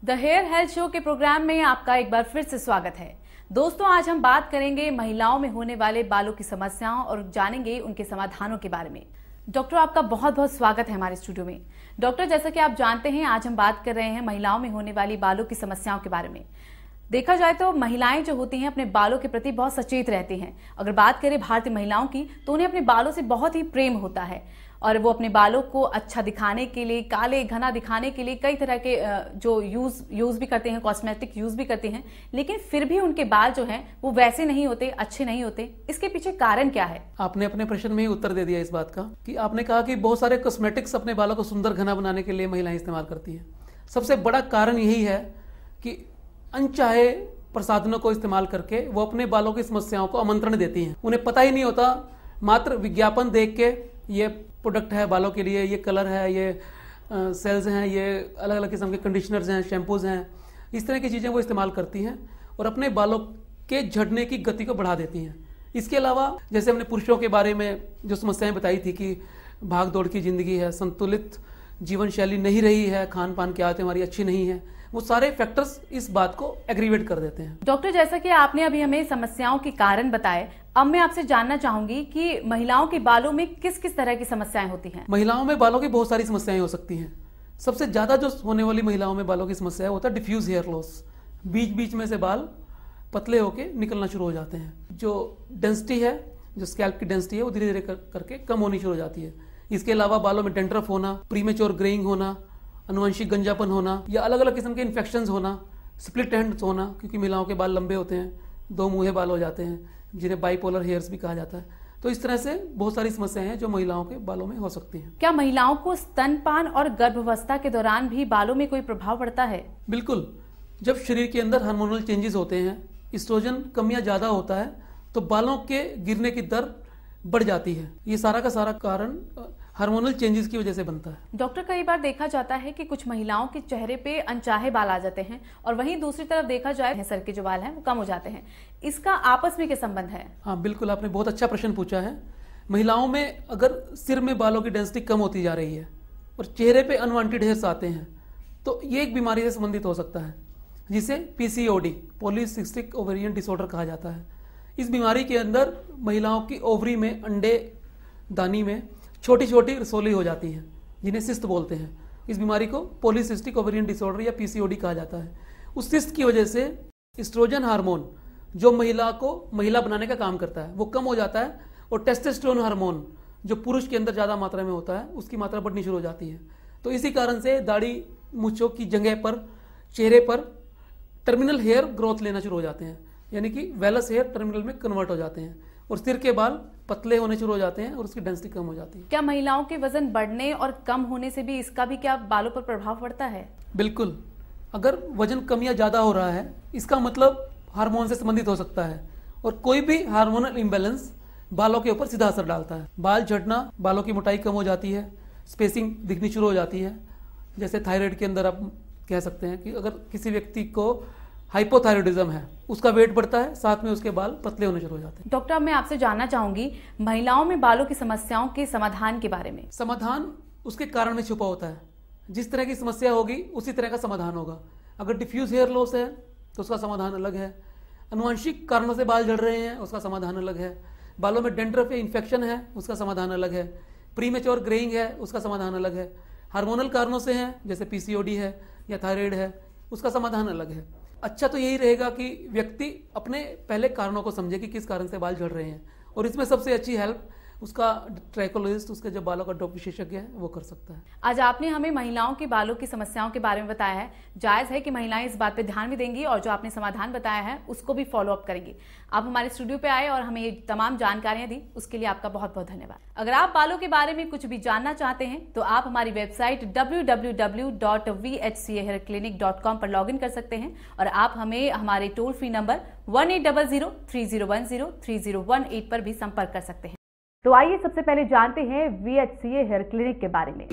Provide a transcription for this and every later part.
The hair health show के programme में आपका एक बार फिर से स्वागत है। दोस्तों, आज हम बात करेंगे महिलाओं में होने वाले बालों की समस्याओं और जानेंगे उनके समाधानों के बारे में। डॉक्टर, आपका बहुत बहुत स्वागत है हमारे स्टूडियो में। डॉक्टर, जैसा कि आप जानते हैं, आज हम बात कर रहे हैं महिलाओं में होने वाली बालों की समस्याओं के बारे में। देखा जाए तो महिलाएं जो होती हैं अपने बालों के प्रति बहुत सचेत रहती हैं। अगर बात करें भारतीय महिलाओं की तो उन्हें अपने बालों से बहुत ही प्रेम होता है और वो अपने बालों को अच्छा दिखाने के लिए, काले घना दिखाने के लिए कई तरह के जो यूज भी करते हैं, कॉस्मेटिक यूज भी करते हैं, लेकिन फिर भी उनके बाल जो हैं वो वैसे नहीं होते, अच्छे नहीं होते। इसके पीछे कारण क्या है? आपने अपने प्रश्न में ही उत्तर दे दिया इस बात का कि आपने कहा कि बहुत सारे कॉस्मेटिक्स अपने बालों को सुंदर घना बनाने के लिए महिलाएं इस्तेमाल करती हैं। सबसे बड़ा कारण यही है कि अनचाहे प्रसाधनों को इस्तेमाल करके वो अपने बालों की समस्याओं को आमंत्रण देती हैं। उन्हें पता ही नहीं होता, मात्र विज्ञापन देख के ये प्रोडक्ट है बालों के लिए, ये कलर है, ये सेल्स हैं, ये अलग अलग किस्म के कंडीशनर्स हैं, शैम्पूज हैं, इस तरह की चीज़ें वो इस्तेमाल करती हैं और अपने बालों के झड़ने की गति को बढ़ा देती हैं। इसके अलावा जैसे हमने पुरुषों के बारे में जो समस्याएं बताई थी कि भाग दौड़ की ज़िंदगी है, संतुलित जीवन शैली नहीं रही है, खान पान की आदतें हमारी अच्छी नहीं है, वो सारे फैक्टर्स इस बात को एग्रीवेट कर देते हैं। डॉक्टर, जैसा कि आपने अभी हमें समस्याओं के कारण बताए, अब मैं आपसे जानना चाहूंगी कि महिलाओं के बालों में किस किस तरह की समस्याएं होती हैं? महिलाओं में बालों की बहुत सारी समस्याएं हो सकती हैं। सबसे ज्यादा जो होने वाली महिलाओं में बालों की समस्या होता है डिफ्यूज हेयर लॉस। बीच बीच में से बाल पतले होके निकलना शुरू हो जाते हैं। जो डेंसिटी है, जो स्कैल्प की डेंसिटी है, वो धीरे धीरे करके कम होनी शुरू हो जाती है। इसके अलावा बालों में डेंड्रफ होना, प्रीमेच्योर ग्रेइंग होना, अनुवंशिक गंजापन होना या अलग अलग किस्म के इन्फेक्शंस होना, स्प्लिट एंड्स होना, क्योंकि महिलाओं के बाल लंबे होते हैं, दो मुंहे बाल हो जाते हैं, जिन्हें बाइपोलर हेयर्स भी कहा जाता है। तो इस तरह से बहुत सारी समस्याएं हैं जो महिलाओं के बालों में हो सकती हैं। क्या महिलाओं को स्तनपान और गर्भावस्था के दौरान भी बालों में कोई प्रभाव पड़ता है? बिल्कुल। जब शरीर के अंदर हार्मोनल चेंजेस होते हैं, एस्ट्रोजन कम या ज्यादा होता है, तो बालों के गिरने की दर बढ़ जाती है। ये सारा का सारा कारण हार्मोनल चेंजेस की वजह से बनता है। डॉक्टर, कई बार देखा जाता है कि कुछ महिलाओं के चेहरे पे अनचाहे बाल आ जाते हैं और वहीं दूसरी तरफ देखा जाए सर के जो बाल हैं वो कम हो जाते हैं। इसका आपस में क्या संबंध है? हाँ बिल्कुल, आपने बहुत अच्छा प्रश्न पूछा है। महिलाओं में अगर सिर में बालों की डेंसिटी कम होती जा रही है और चेहरे पे अनवांटेड हेयर्स आते हैं तो ये एक बीमारी से संबंधित हो सकता है, जिसे PCOD, पॉलीसिस्टिक ओवेरियन डिसऑर्डर कहा जाता है। इस बीमारी के अंदर महिलाओं की ओवरी में, अंडे दानी में छोटी छोटी रसोली हो जाती है, जिन्हें सिस्ट बोलते हैं। इस बीमारी को पॉलीसिस्टिक ओवेरियन डिसऑर्डर या PCOD कहा जाता है। उस सिस्ट की वजह से एस्ट्रोजन हार्मोन, जो महिला को महिला बनाने का काम करता है, वो कम हो जाता है और टेस्टोस्टेरोन हार्मोन, जो पुरुष के अंदर ज़्यादा मात्रा में होता है, उसकी मात्रा बढ़नी शुरू हो जाती है। तो इसी कारण से दाढ़ी मूंछों की जगह पर, चेहरे पर टर्मिनल हेयर ग्रोथ लेना शुरू हो जाते हैं, यानी कि वेलस हेयर टर्मिनल में कन्वर्ट हो जाते हैं और सिर के बाल पतले होने शुरू हो जाते हैं और उसकी डेंसिटी कम हो जाती है। क्या महिलाओं के वजन बढ़ने और कम होने से भी इसका भी क्या बालों पर प्रभाव पड़ता है? बिल्कुल। अगर वजन कम या ज्यादा हो रहा है, इसका मतलब हार्मोन से संबंधित हो सकता है और कोई भी हार्मोनल इम्बैलेंस बालों के ऊपर सीधा असर डालता है। बाल झड़ना, बालों की मोटाई कम हो जाती है, स्पेसिंग दिखनी शुरू हो जाती है। जैसे थायराइड के अंदर आप कह सकते हैं कि अगर किसी व्यक्ति को हाइपोथायरॉयडिज्म है, उसका वेट बढ़ता है, साथ में उसके बाल पतले होने शुरू हो जाते हैं। डॉक्टर, मैं आपसे जानना चाहूंगी महिलाओं में बालों की समस्याओं के समाधान के बारे में। समाधान उसके कारण में छुपा होता है। जिस तरह की समस्या होगी उसी तरह का समाधान होगा। अगर डिफ्यूज हेयर लॉस है तो उसका समाधान अलग है। अनुवांशिक कारणों से बाल झड़ रहे हैं, उसका समाधान अलग है। बालों में डेंड्रफ या इन्फेक्शन है, उसका समाधान अलग है। प्रीमेच्योर ग्रेइंग है, उसका समाधान अलग है। हार्मोनल कारणों से है, जैसे PCOD है या थायराइड है, उसका समाधान अलग है। अच्छा तो यही रहेगा कि व्यक्ति अपने पहले कारणों को समझे कि किस कारण से बाल झड़ रहे हैं, और इसमें सबसे अच्छी हेल्प उसका ट्रैकोलॉजिस्ट, उसके जो बालों का डॉक्टर विशेषज्ञ है, वो कर सकता है। आज आपने हमें महिलाओं के बालों की समस्याओं के बारे में बताया है। जायज है कि महिलाएं इस बात पे ध्यान भी देंगी और जो आपने समाधान बताया है उसको भी फॉलो अप करेंगी। आप हमारे स्टूडियो पे आए और हमें ये तमाम जानकारियां दी, उसके लिए आपका बहुत बहुत धन्यवाद। अगर आप बालों के बारे में कुछ भी जानना चाहते हैं तो आप हमारी वेबसाइट www.vhcahairclinic.com पर लॉग इन कर सकते हैं और आप हमें हमारे टोल फ्री नंबर 1800-3010-3018 पर भी संपर्क कर सकते हैं। तो आइए सबसे पहले जानते हैं VHCA हेयर क्लिनिक के बारे में।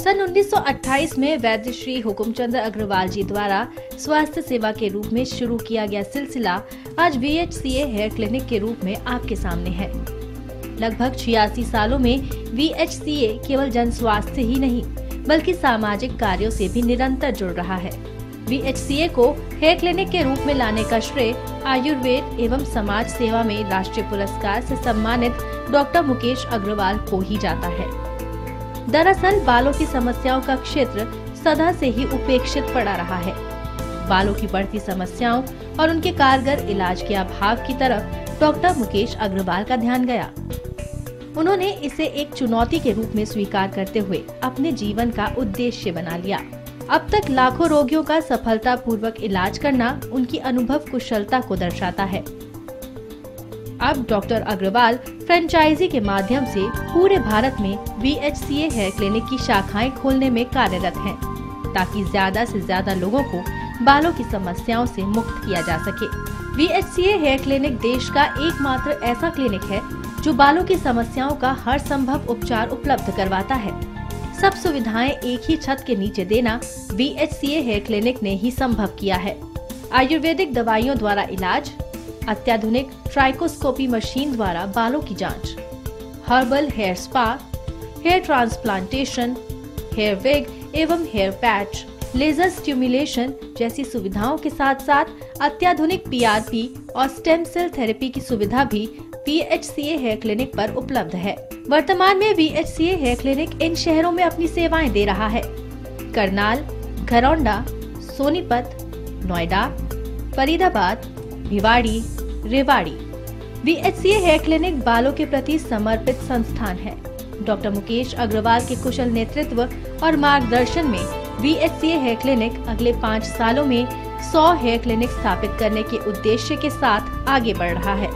सन 1928 में वैद्य श्री हुकुमचंद अग्रवाल जी द्वारा स्वास्थ्य सेवा के रूप में शुरू किया गया सिलसिला आज VHCA हेयर क्लिनिक के रूप में आपके सामने है। लगभग 86 सालों में VHCA केवल जन स्वास्थ्य ही नहीं बल्कि सामाजिक कार्यों से भी निरंतर जुड़ रहा है। VHCA को हेयर क्लिनिक के रूप में लाने का श्रेय आयुर्वेद एवं समाज सेवा में राष्ट्रीय पुरस्कार से सम्मानित डॉक्टर मुकेश अग्रवाल को ही जाता है। दरअसल बालों की समस्याओं का क्षेत्र सदा से ही उपेक्षित पड़ा रहा है। बालों की बढ़ती समस्याओं और उनके कारगर इलाज के अभाव की तरफ डॉक्टर मुकेश अग्रवाल का ध्यान गया। उन्होंने इसे एक चुनौती के रूप में स्वीकार करते हुए अपने जीवन का उद्देश्य बना लिया। अब तक लाखों रोगियों का सफलतापूर्वक इलाज करना उनकी अनुभव कुशलता को दर्शाता है। अब डॉक्टर अग्रवाल फ्रेंचाइजी के माध्यम से पूरे भारत में VHCA हेयर क्लिनिक की शाखाएं खोलने में कार्यरत हैं, ताकि ज्यादा से ज्यादा लोगों को बालों की समस्याओं से मुक्त किया जा सके। VHCA हेयर क्लिनिक देश का एकमात्र ऐसा क्लिनिक है जो बालों की समस्याओं का हर संभव उपचार उपलब्ध करवाता है। सब सुविधाएं एक ही छत के नीचे देना VHCA हेयर क्लिनिक ने ही संभव किया है। आयुर्वेदिक दवाइयों द्वारा इलाज, अत्याधुनिक ट्राइकोस्कोपी मशीन द्वारा बालों की जांच, herbal hair spa, hair transplantation, hair wig एवं हेयर पैच, लेजर स्टिमुलेशन जैसी सुविधाओं के साथ साथ अत्याधुनिक PRP और स्टेम सेल थेरेपी की सुविधा भी VHCA हेयर क्लिनिक पर उपलब्ध है। वर्तमान में VHCA हेयर क्लिनिक इन शहरों में अपनी सेवाएं दे रहा है: Karnal, Gharaunda, Sonipat, Noida, Faridabad, Bhiwadi, Rewari. VHCA hair clinic बालों के प्रति समर्पित संस्थान है। डॉक्टर मुकेश अग्रवाल के कुशल नेतृत्व और मार्गदर्शन में VHCA हेयर क्लिनिक अगले 5 सालों में 100 हेयर क्लिनिक स्थापित करने के उद्देश्य के साथ आगे बढ़ रहा है।